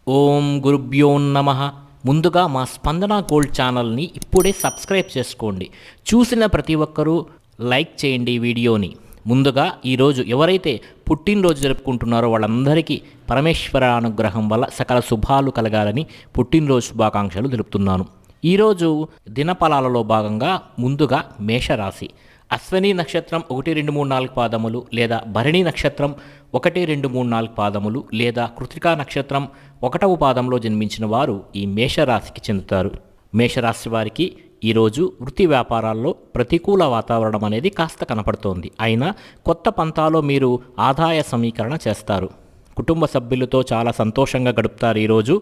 ఓం గురుభ్యో నమః. ముందుగా మా స్పందన గోల్డ్ ఛానల్ని ఇప్పుడే సబ్స్క్రైబ్ చేసుకోండి. చూసిన ప్రతి ఒక్కరూ లైక్ చేయండి వీడియోని. ముందుగా ఈరోజు ఎవరైతే పుట్టినరోజు జరుపుకుంటున్నారో వాళ్ళందరికీ పరమేశ్వర అనుగ్రహం వల్ల సకల శుభాలు కలగాలని పుట్టినరోజు శుభాకాంక్షలు తెలుపుతున్నాను. ఈరోజు దినఫలాలలో భాగంగా ముందుగా మేషరాశి. అశ్వని నక్షత్రం 1, 2, 3, 4 పాదములు లేదా భరణి నక్షత్రం 1, 2, 3, 4 పాదములు లేదా కృత్తికా నక్షత్రం 1వ పాదంలో జన్మించిన వారు ఈ మేషరాశికి చెందుతారు. మేషరాశి వారికి ఈరోజు వృత్తి వ్యాపారాల్లో ప్రతికూల వాతావరణం అనేది కాస్త కనపడుతోంది. అయినా కొత్త పంతాలో మీరు ఆదాయ సమీకరణ చేస్తారు. కుటుంబ సభ్యులతో చాలా సంతోషంగా గడుపుతారు. ఈరోజు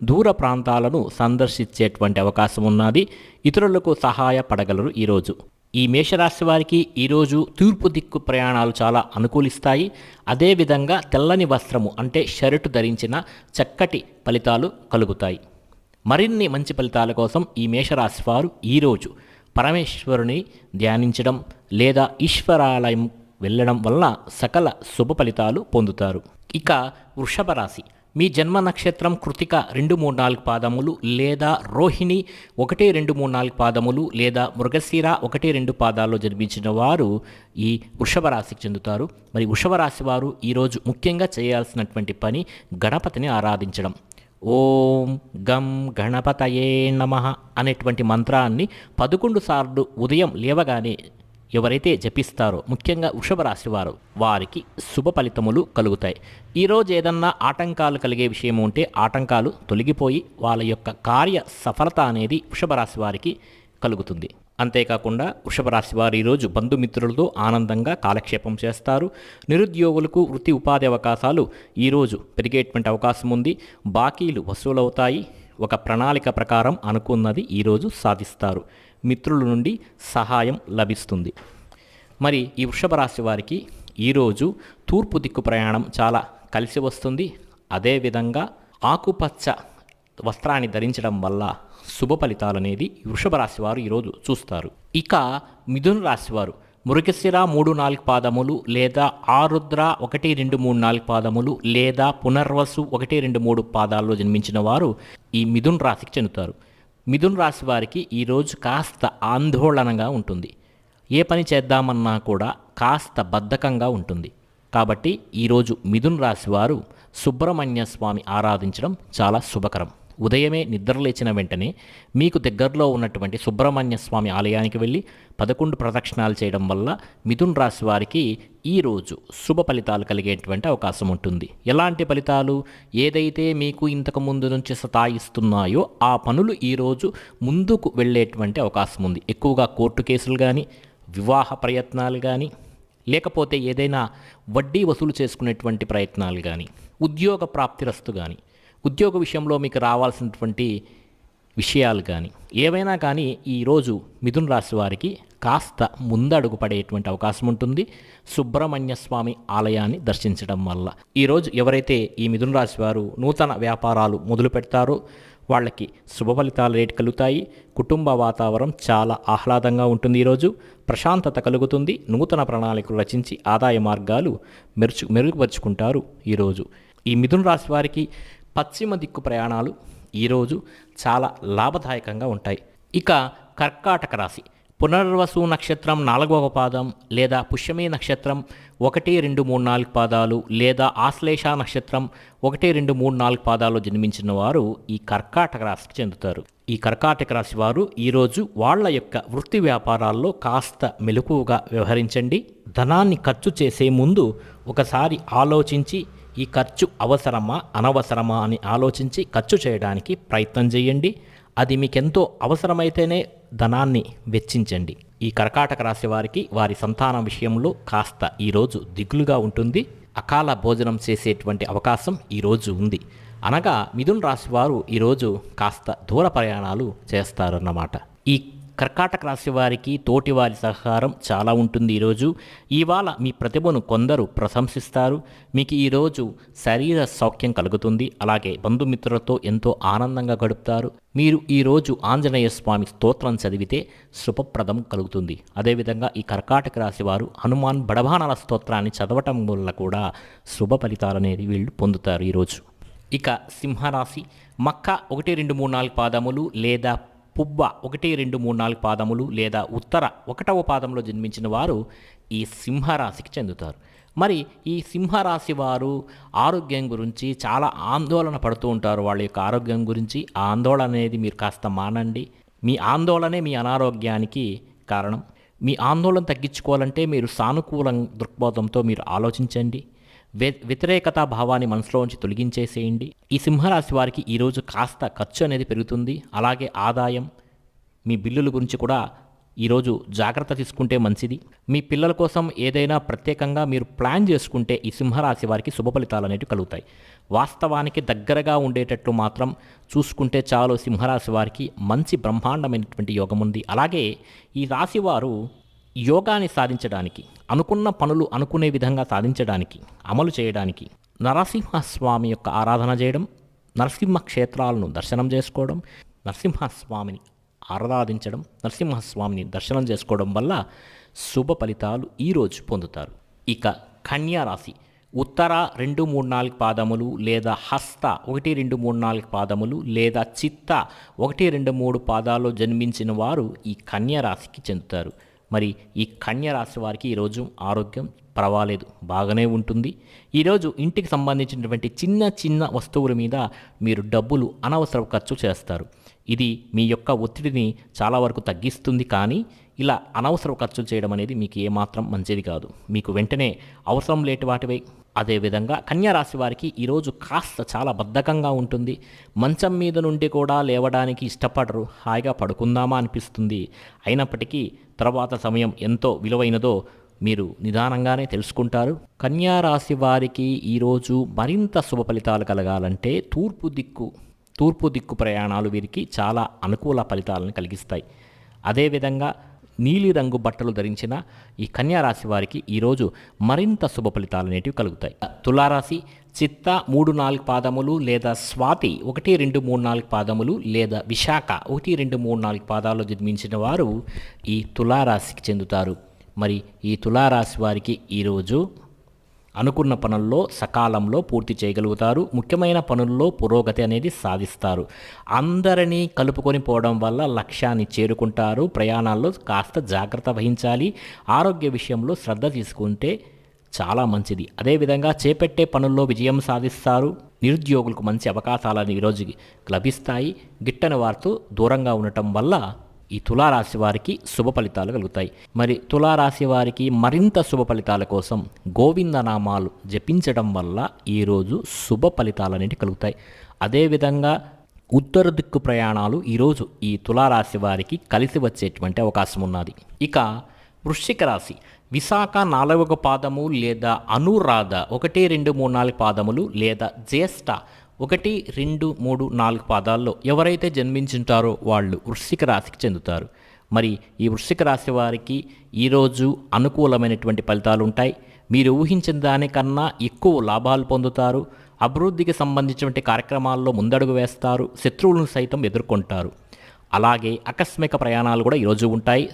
దూర ప్రాంతాలను సందర్శించేటువంటి అవకాశం ఉన్నది. ఇతరులకు సహాయపడగలరు. ఈరోజు ఈ మేషరాశి వారికి ఈరోజు తూర్పు దిక్కు ప్రయాణాలు చాలా అనుకూలిస్తాయి. అదేవిధంగా తెల్లని వస్త్రము అంటే షర్టు ధరించిన చక్కటి ఫలితాలు కలుగుతాయి. మరిన్ని మంచి ఫలితాల కోసం ఈ మేషరాశి వారు ఈరోజు పరమేశ్వరుని ధ్యానించడం లేదా ఈశ్వరాలయం వెళ్ళడం వల్ల సకల శుభ ఫలితాలు పొందుతారు. ఇక వృషభ రాశి. మీ జన్మ నక్షత్రం కృతిక 2, 3, 4 పాదములు లేదా రోహిణి 1, 2, 3, 4 పాదములు లేదా మృగశిర 1, 2 పాదాల్లో జన్మించిన వారు ఈ వృషభ రాశికి చెందుతారు. మరి వృషభ రాశి వారు ఈరోజు ముఖ్యంగా చేయాల్సినటువంటి పని గణపతిని ఆరాధించడం. ఓం గం గణపతయే నమః అనేటువంటి మంత్రాన్ని 11 సార్లు ఉదయం లేవగానే ఎవరైతే జపిస్తారో ముఖ్యంగా వృషభ రాశి వారు వారికి శుభ ఫలితములు కలుగుతాయి. ఈరోజు ఏదన్నా ఆటంకాలు కలిగే విషయం ఉంటే ఆటంకాలు తొలగిపోయి వాళ్ళ యొక్క కార్య సఫలత అనేది వృషభ రాశి వారికి కలుగుతుంది. అంతేకాకుండా వృషభ రాశి వారు ఈరోజు బంధుమిత్రులతో ఆనందంగా కాలక్షేపం చేస్తారు. నిరుద్యోగులకు వృత్తి ఉపాధి అవకాశాలు ఈరోజు పెరిగేటువంటి అవకాశం ఉంది. బాకీలు వసూలవుతాయి. ఒక ప్రణాళిక ప్రకారం అనుకున్నది ఈరోజు సాధిస్తారు. మిత్రుల నుండి సహాయం లభిస్తుంది. మరి ఈ వృషభ రాశి వారికి ఈరోజు తూర్పు దిక్కు ప్రయాణం చాలా కలిసి వస్తుంది. అదేవిధంగా ఆకుపచ్చ వస్త్రాన్ని ధరించడం వల్ల శుభ ఫలితాలు అనేది వృషభ రాశి వారు ఈరోజు చూస్తారు. ఇక మిథున రాశి వారు మృగశిర 3, 4 పాదములు లేదా ఆరుద్ర 1, 2, 3, 4 పాదములు లేదా పునర్వసు 1, 2, 3 పాదాల్లో జన్మించిన వారు ఈ మిథున రాశికి చెందుతారు. మిథున రాశి వారికి ఈరోజు కాస్త ఆందోళనగా ఉంటుంది. ఏ పని చేద్దామన్నా కూడా కాస్త బద్ధకంగా ఉంటుంది. కాబట్టి ఈరోజు మిథున రాశి వారు సుబ్రహ్మణ్య స్వామి ఆరాధించడం చాలా శుభకరం. ఉదయమే నిద్రలేచిన వెంటనే మీకు దగ్గరలో ఉన్నటువంటి సుబ్రహ్మణ్య స్వామి ఆలయానికి వెళ్ళి 11 ప్రదక్షిణాలు చేయడం వల్ల మిథున రాశి వారికి ఈరోజు శుభ ఫలితాలు కలిగేటువంటి అవకాశం ఉంటుంది. ఎలాంటి ఫలితాలు? ఏదైతే మీకు ఇంతకు ముందు నుంచి సతాయిస్తున్నాయో ఆ పనులు ఈరోజు ముందుకు వెళ్ళేటువంటి అవకాశం ఉంది. ఎక్కువగా కోర్టు కేసులు కానీ, వివాహ ప్రయత్నాలు కానీ, లేకపోతే ఏదైనా వడ్డీ వసూలు చేసుకునేటువంటి ప్రయత్నాలు కానీ, ఉద్యోగ ప్రాప్తిరస్తు కానీ, ఉద్యోగ విషయంలో మీకు రావాల్సినటువంటి విషయాలు కానీ ఏవైనా కానీ ఈరోజు మిథున రాశి వారికి కాస్త ముందడుగు పడేటువంటి అవకాశం ఉంటుంది. సుబ్రహ్మణ్య స్వామి ఆలయాన్ని దర్శించడం వల్ల ఈరోజు ఎవరైతే ఈ మిథున రాశి వారు నూతన వ్యాపారాలు మొదలు పెడతారో వాళ్ళకి శుభ ఫలితాలు రేటు కలుగుతాయి. కుటుంబ వాతావరణం చాలా ఆహ్లాదంగా ఉంటుంది. ఈరోజు ప్రశాంతత కలుగుతుంది. నూతన ప్రణాళికలు రచించి ఆదాయ మార్గాలు మెరుగుపరుచుకుంటారు. ఈరోజు ఈ మిథున రాశి వారికి పశ్చిమ దిక్కు ప్రయాణాలు ఈరోజు చాలా లాభదాయకంగా ఉంటాయి. ఇక కర్కాటక రాశి. పునర్వసు నక్షత్రం 4వ పాదం లేదా పుష్యమి నక్షత్రం 1, 2, 3, 4 పాదాలు లేదా ఆశ్లేష నక్షత్రం 1, 2, 3, 4 పాదాలు జన్మించిన వారు ఈ కర్కాటక రాశికి చెందుతారు. ఈ కర్కాటక రాశి వారు ఈరోజు వాళ్ళ యొక్క వృత్తి వ్యాపారాల్లో కాస్త మెలకువగా వ్యవహరించండి. ధనాన్ని ఖర్చు చేసే ముందు ఒకసారి ఆలోచించి ఈ ఖర్చు అవసరమా అనవసరమా అని ఆలోచించి ఖర్చు చేయడానికి ప్రయత్నం చేయండి. అది మీకెంతో అవసరమైతేనే ధనాన్ని వెచ్చించండి. ఈ కర్కాటక రాశి వారికి వారి సంతానం విషయంలో కాస్త ఈరోజు దిగులుగా ఉంటుంది. అకాల భోజనం చేసేటువంటి అవకాశం ఈరోజు ఉంది. అనగా మిథున రాశి వారు ఈరోజు కాస్త దూర ప్రయాణాలు చేస్తారన్నమాట. ఈ కర్కాటక రాశి వారికి తోటివారి సహకారం చాలా ఉంటుంది. ఈరోజు ఇవాళ మీ ప్రతిభను కొందరు ప్రశంసిస్తారు. మీకు ఈరోజు శరీర సౌఖ్యం కలుగుతుంది. అలాగే బంధుమిత్రులతో ఎంతో ఆనందంగా గడుపుతారు. మీరు ఈరోజు ఆంజనేయ స్వామి స్తోత్రం చదివితే శుభప్రదం కలుగుతుంది. అదేవిధంగా ఈ కర్కాటక రాశి వారు హనుమాన్ బడబానల స్తోత్రాన్ని చదవటం వల్ల కూడా శుభ ఫలితాలు అనేది వీళ్ళు పొందుతారు ఈరోజు. ఇక సింహరాశి మక్క 1, 2, 3, 4 పాదములు లేదా పుబ్బ 1, 2, 3, 4 పాదములు లేదా ఉత్తర 1వ పాదంలో జన్మించిన వారు ఈ సింహరాశికి చెందుతారు. మరి ఈ సింహరాశి వారు ఆరోగ్యం గురించి చాలా ఆందోళన పడుతూ ఉంటారు. వాళ్ళ యొక్క ఆరోగ్యం గురించి ఆ ఆందోళన అనేది మీరు కాస్త మానండి. మీ ఆందోళనే మీ అనారోగ్యానికి కారణం. మీ ఆందోళన తగ్గించుకోవాలంటే మీరు సానుకూల దృక్పథంతో మీరు ఆలోచించండి. వ్యతిరేకతా భావాన్ని మనసులోంచి తొలగించేసేయండి. ఈ సింహరాశి వారికి ఈరోజు కాస్త ఖర్చు అనేది పెరుగుతుంది. అలాగే ఆదాయం, మీ బిల్లుల గురించి కూడా ఈరోజు జాగ్రత్త తీసుకుంటే మంచిది. మీ పిల్లల కోసం ఏదైనా ప్రత్యేకంగా మీరు ప్లాన్ చేసుకుంటే ఈ సింహరాశి వారికి శుభ ఫలితాలు అనేవి కలుగుతాయి. వాస్తవానికి దగ్గరగా ఉండేటట్లు మాత్రం చూసుకుంటే చాలు. సింహరాశి వారికి మంచి బ్రహ్మాండమైనటువంటి యోగం ఉంది. అలాగే ఈ రాశి వారు యోగాన్ని సాధించడానికి, అనుకున్న పనులు అనుకునే విధంగా సాధించడానికి, అమలు చేయడానికి నరసింహస్వామి యొక్క ఆరాధన చేయడం, నరసింహ క్షేత్రాలను దర్శనం చేసుకోవడం, నరసింహస్వామిని ఆరాధించడం, నరసింహస్వామిని దర్శనం చేసుకోవడం వల్ల శుభ ఫలితాలు ఈరోజు పొందుతారు. ఇక కన్యా రాశి ఉత్తర 2, 3, 4 పాదములు లేదా హస్త 1, 2, 3, 4 పాదములు లేదా చిత్త 1, 2, 3 పాదాల్లో జన్మించిన వారు ఈ కన్యా రాశికి చెందుతారు. మరి ఈ కన్యా రాశి వారికి ఈరోజు ఆరోగ్యం పర్వాలేదు, బాగానే ఉంటుంది. ఈరోజు ఇంటికి సంబంధించినటువంటి చిన్న చిన్న వస్తువుల మీద మీరు డబ్బులు అనవసర ఖర్చు చేస్తారు. ఇది మీ యొక్క ఒత్తిడిని చాలా వరకు తగ్గిస్తుంది. కానీ ఇలా అనవసర ఖర్చులు చేయడం అనేది మీకు ఏమాత్రం మంచిది కాదు. మీకు వెంటనే అవసరం లేటి వాటివే. అదేవిధంగా కన్యా రాశి వారికి ఈరోజు కాస్త చాలా బద్ధకంగా ఉంటుంది. మంచం మీద నుండి కూడా లేవడానికి ఇష్టపడరు. హాయిగా పడుకుందామా అనిపిస్తుంది. అయినప్పటికీ తర్వాత సమయం ఎంతో విలువైనదో మీరు నిదానంగానే తెలుసుకుంటారు. కన్యా రాశి వారికి ఈరోజు మరింత శుభ ఫలితాలు కలగాలంటే తూర్పు దిక్కు ప్రయాణాలు వీరికి చాలా అనుకూల ఫలితాలను కలిగిస్తాయి. అదేవిధంగా నీలిరంగు బట్టలు ధరించిన ఈ కన్యా రాశి వారికి ఈరోజు మరింత శుభ ఫలితాలు అనేటివి కలుగుతాయి. తులారాశి చిత్త 3, 4 పాదములు లేదా స్వాతి 1, 2, 3, 4 పాదములు లేదా విశాఖ 1, 2, 3, 4 పాదాల్లో జన్మించిన వారు ఈ తులారాశికి చెందుతారు. మరి ఈ తులారాశి వారికి ఈరోజు అనుకున్న పనుల్లో సకాలంలో పూర్తి చేయగలుగుతారు. ముఖ్యమైన పనుల్లో పురోగతి అనేది సాధిస్తారు. అందరినీ కలుపుకొని పోవడం వల్ల లక్ష్యాన్ని చేరుకుంటారు. ప్రయాణాల్లో కాస్త జాగ్రత్త వహించాలి. ఆరోగ్య విషయంలో శ్రద్ధ తీసుకుంటే చాలా మంచిది. అదేవిధంగా చేపట్టే పనుల్లో విజయం సాధిస్తారు. నిరుద్యోగులకు మంచి అవకాశాలను ఈరోజు లభిస్తాయి. గిట్టని వారితో దూరంగా ఉండటం వల్ల ఈ తులారాశి వారికి శుభ ఫలితాలు కలుగుతాయి. మరి తులారాశి వారికి మరింత శుభ ఫలితాల కోసం గోవిందనామాలు జపించడం వల్ల ఈరోజు శుభ ఫలితాలు అనేవి కలుగుతాయి. అదేవిధంగా ఉత్తర దిక్కు ప్రయాణాలు ఈరోజు ఈ తులారాశి వారికి కలిసి వచ్చేటువంటి అవకాశం ఉన్నది. ఇక వృశ్చిక రాశి విశాఖ 4వ పాదము లేదా అనురాధ 1, 2, 3, 4 పాదములు లేదా జ్యేష్ఠ 1, 2, 3, 4 పాదాల్లో ఎవరైతే జన్మించుంటారో వాళ్ళు వృశ్చిక రాశికి చెందుతారు. మరి ఈ వృశ్చిక రాశి వారికి ఈరోజు అనుకూలమైనటువంటి ఫలితాలు ఉంటాయి. మీరు ఊహించిన దానికన్నా ఎక్కువ లాభాలు పొందుతారు. అభివృద్ధికి సంబంధించినటువంటి కార్యక్రమాల్లో ముందడుగు వేస్తారు. శత్రువులను సైతం ఎదుర్కొంటారు. అలాగే ఆకస్మిక ప్రయాణాలు కూడా ఈరోజు ఉంటాయి.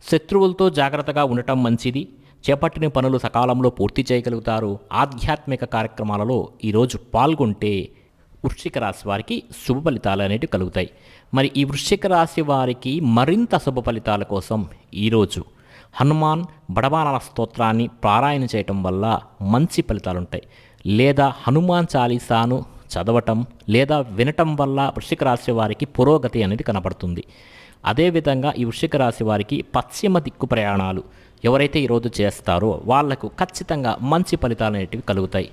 శత్రువులతో జాగ్రత్తగా ఉండటం మంచిది. చేపట్టిన పనులు సకాలంలో పూర్తి చేయగలుగుతారు. ఆధ్యాత్మిక కార్యక్రమాలలో ఈరోజు పాల్గొంటే వృశ్చిక రాశి వారికి శుభ ఫలితాలు అనేవి కలుగుతాయి. మరి ఈ వృశ్చిక రాశి వారికి మరింత శుభ ఫలితాల కోసం ఈరోజు హనుమాన్ బడబానన స్తోత్రాన్ని పారాయణ చేయటం వల్ల మంచి ఫలితాలు ఉంటాయి. లేదా హనుమాన్ చాలీసాను చదవటం లేదా వినటం వల్ల వృశ్చిక రాశి వారికి పురోగతి అనేది కనబడుతుంది. అదేవిధంగా ఈ వృశ్చిక రాశి వారికి పశ్చిమ దిక్కు ప్రయాణాలు ఎవరైతే ఈరోజు చేస్తారో వాళ్లకు ఖచ్చితంగా మంచి ఫలితాలు అనేటివి కలుగుతాయి.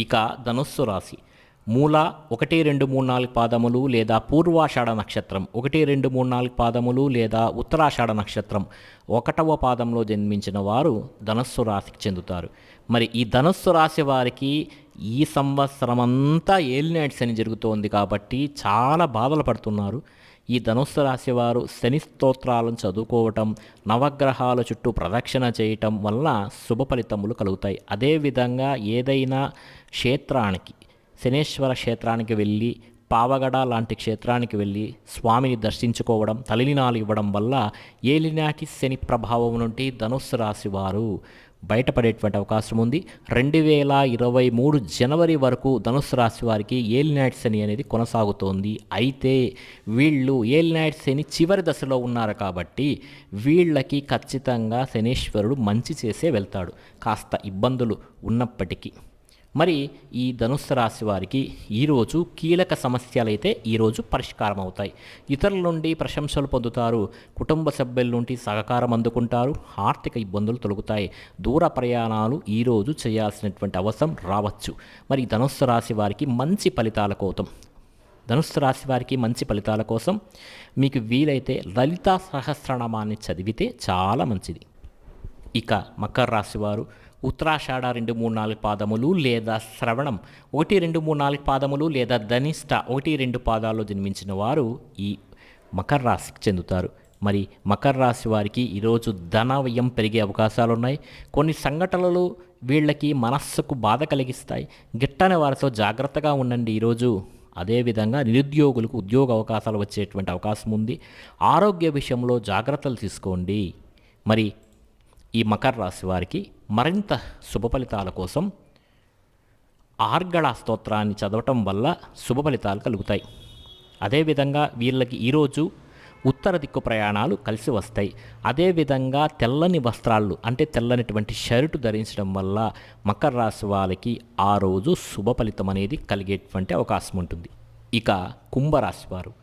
ఇక ధనుస్సు రాశి మూల 1, 2, 3, 4 పాదములు లేదా పూర్వాషాఢ నక్షత్రం 1, 2, 3, 4 పాదములు లేదా ఉత్తరాషాఢ నక్షత్రం 1వ పాదంలో జన్మించిన వారు ధనుస్సు రాశికి చెందుతారు. మరి ఈ ధనుస్సు రాశి వారికి ఈ సంవత్సరం అంతా ఏలినాటి శని జరుగుతోంది కాబట్టి చాలా బాధలు పడుతున్నారు. ఈ ధనుస్సు రాశి వారు శని స్తోత్రాలను చదువుకోవటం, నవగ్రహాల చుట్టూ ప్రదక్షిణ చేయటం వల్ల శుభ ఫలితములు కలుగుతాయి. అదేవిధంగా ఏదైనా క్షేత్రానికి, శనేశ్వర క్షేత్రానికి వెళ్ళి, పావగడ లాంటి క్షేత్రానికి వెళ్ళి స్వామిని దర్శించుకోవడం, తలినాలు ఇవ్వడం వల్ల ఏలినాటి శని ప్రభావం నుండి ధనుస్సు రాశి వారు బయటపడేటువంటి అవకాశం ఉంది. 2023 జనవరి వరకు ధనుస్సు రాశి వారికి ఏలినాటి శని అనేది కొనసాగుతోంది. అయితే వీళ్ళు ఏలినాటి శని చివరి దశలో ఉన్నారు కాబట్టి వీళ్ళకి ఖచ్చితంగా శనీశ్వరుడు మంచి చేసే వెళ్తాడు, కాస్త ఇబ్బందులు ఉన్నప్పటికీ. మరి ఈ ధనుస్సు రాశి వారికి ఈరోజు కీలక సమస్యలు అయితే ఈరోజు పరిష్కారం అవుతాయి. ఇతరుల నుండి ప్రశంసలు పొందుతారు, కుటుంబ సభ్యుల నుండి సహకారం అందుకుంటారు, ఆర్థిక ఇబ్బందులు తొలగుతాయి, దూర ప్రయాణాలు ఈరోజు చేయాల్సినటువంటి అవసరం రావచ్చు. మరి ధనుస్సు రాశి వారికి మంచి ఫలితాల కోసం మీకు వీలైతే లలితా సహస్రనామాన్ని చదివితే చాలా మంచిది. ఇక మకర రాశి వారు ఉత్తరాషాఢ 2, 3, 4 పాదములు లేదా శ్రవణం 1, 2, 3, 4 పాదములు లేదా ధనిష్ట 1, 2 పాదాల్లో జన్మించిన వారు ఈ మకర రాశికి చెందుతారు. మరి మకర రాశి వారికి ఈరోజు ధన వ్యయం పెరిగే అవకాశాలు ఉన్నాయి. కొన్ని సంఘటనలు వీళ్ళకి మనస్సుకు బాధ కలిగిస్తాయి. గిట్టని వారితో జాగ్రత్తగా ఉండండి ఈరోజు. అదేవిధంగా నిరుద్యోగులకు ఉద్యోగ అవకాశాలు వచ్చేటువంటి అవకాశం ఉంది. ఆరోగ్య విషయంలో జాగ్రత్తలు తీసుకోండి. మరి ఈ మకర రాశి వారికి మరింత శుభ ఫలితాల కోసం ఆర్గళ స్తోత్రాన్ని చదవటం వల్ల శుభ ఫలితాలు కలుగుతాయి. అదేవిధంగా వీళ్ళకి ఈరోజు ఉత్తర దిక్కు ప్రయాణాలు కలిసి వస్తాయి. అదేవిధంగా తెల్లని వస్త్రాలు అంటే తెల్లనిటువంటి షర్టు ధరించడం వల్ల మకర రాశి వాళ్ళకి ఆ రోజు శుభ ఫలితం అనేది కలిగేటువంటి అవకాశం ఉంటుంది. ఇక కుంభరాశి వారు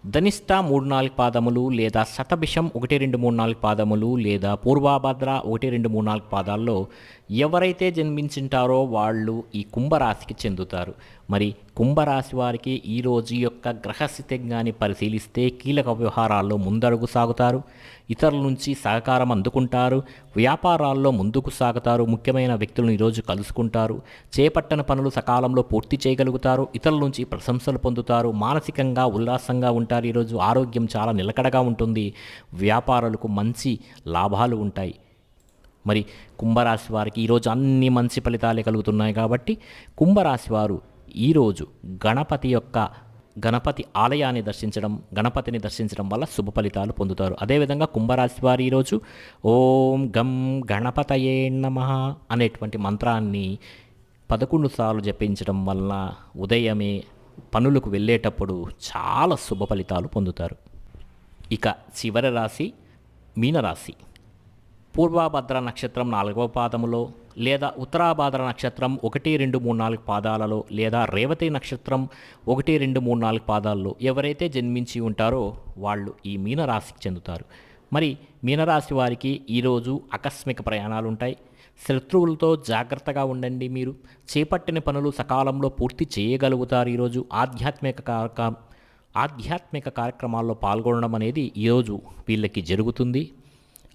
ధనిష్ట 3, 4 పాదములు లేదా శతభిషం 1, 2, 3, 4 పాదములు లేదా పూర్వాభద్ర 1, 2, 3, 4 పాదాల్లో ఎవరైతే జన్మించింటారో వాళ్ళు ఈ కుంభరాశికి చెందుతారు. మరి కుంభరాశి వారికి ఈరోజు యొక్క గ్రహస్థితిని పరిశీలిస్తే కీలక వ్యవహారాల్లో ముందడుగు సాగుతారు, ఇతరుల నుంచి సహకారం అందుకుంటారు, వ్యాపారాల్లో ముందుకు సాగుతారు, ముఖ్యమైన వ్యక్తులను ఈరోజు కలుసుకుంటారు, చేపట్టిన పనులు సకాలంలో పూర్తి చేయగలుగుతారు, ఇతరుల నుంచి ప్రశంసలు పొందుతారు, మానసికంగా ఉల్లాసంగా ఉంటారు. ఈరోజు ఆరోగ్యం చాలా నిలకడగా ఉంటుంది, వ్యాపారులకు మంచి లాభాలు ఉంటాయి. మరి కుంభరాశి వారికి ఈరోజు అన్ని మంచి ఫలితాలే కలుగుతున్నాయి కాబట్టి కుంభరాశి వారు ఈరోజు గణపతి ఆలయాన్ని గణపతిని దర్శించడం వల్ల శుభ ఫలితాలు పొందుతారు. అదేవిధంగా కుంభరాశి వారు ఈరోజు ఓం గం గణపతయే నమః అనేటువంటి మంత్రాన్ని 11 సార్లు జపించడం వలన ఉదయమే పనులకు వెళ్ళేటప్పుడు చాలా శుభ ఫలితాలు పొందుతారు. ఇక చివరి రాశి మీనరాశి. పూర్వభద్ర నక్షత్రం 4వ పాదములో లేదా ఉత్తరాభాద్ర నక్షత్రం 1, 2, 3, 4 పాదాలలో లేదా రేవతి నక్షత్రం 1, 2, 3, 4 పాదాల్లో ఎవరైతే జన్మించి ఉంటారో వాళ్ళు ఈ మీనరాశికి చెందుతారు. మరి మీనరాశి వారికి ఈరోజు ఆకస్మిక ప్రయాణాలు ఉంటాయి. శత్రువులతో జాగ్రత్తగా ఉండండి. మీరు చేపట్టిన పనులు సకాలంలో పూర్తి చేయగలుగుతారు. ఈరోజు ఆధ్యాత్మిక కార్యక్రమాల్లో పాల్గొనడం అనేది ఈరోజు వీళ్ళకి జరుగుతుంది.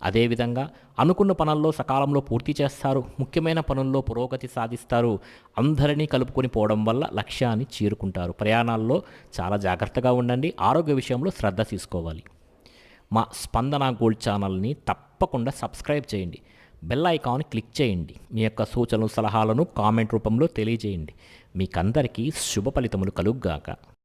అదేవిధంగా అనుకున్న పనుల్లో సకాలంలో పూర్తి చేస్తారు, ముఖ్యమైన పనుల్లో పురోగతి సాధిస్తారు, అందరినీ కలుపుకొని పోవడం వల్ల లక్ష్యాన్ని చేరుకుంటారు. ప్రయాణాల్లో చాలా జాగ్రత్తగా ఉండండి, ఆరోగ్య విషయంలో శ్రద్ధ తీసుకోవాలి. మా స్పందన గోల్డ్ ఛానల్ని తప్పకుండా సబ్స్క్రైబ్ చేయండి, బెల్ ఐకాన్ క్లిక్ చేయండి, మీ యొక్క సూచనలు సలహాలను కామెంట్ రూపంలో తెలియజేయండి. మీకందరికీ శుభ ఫలితములు కలుగుగాక.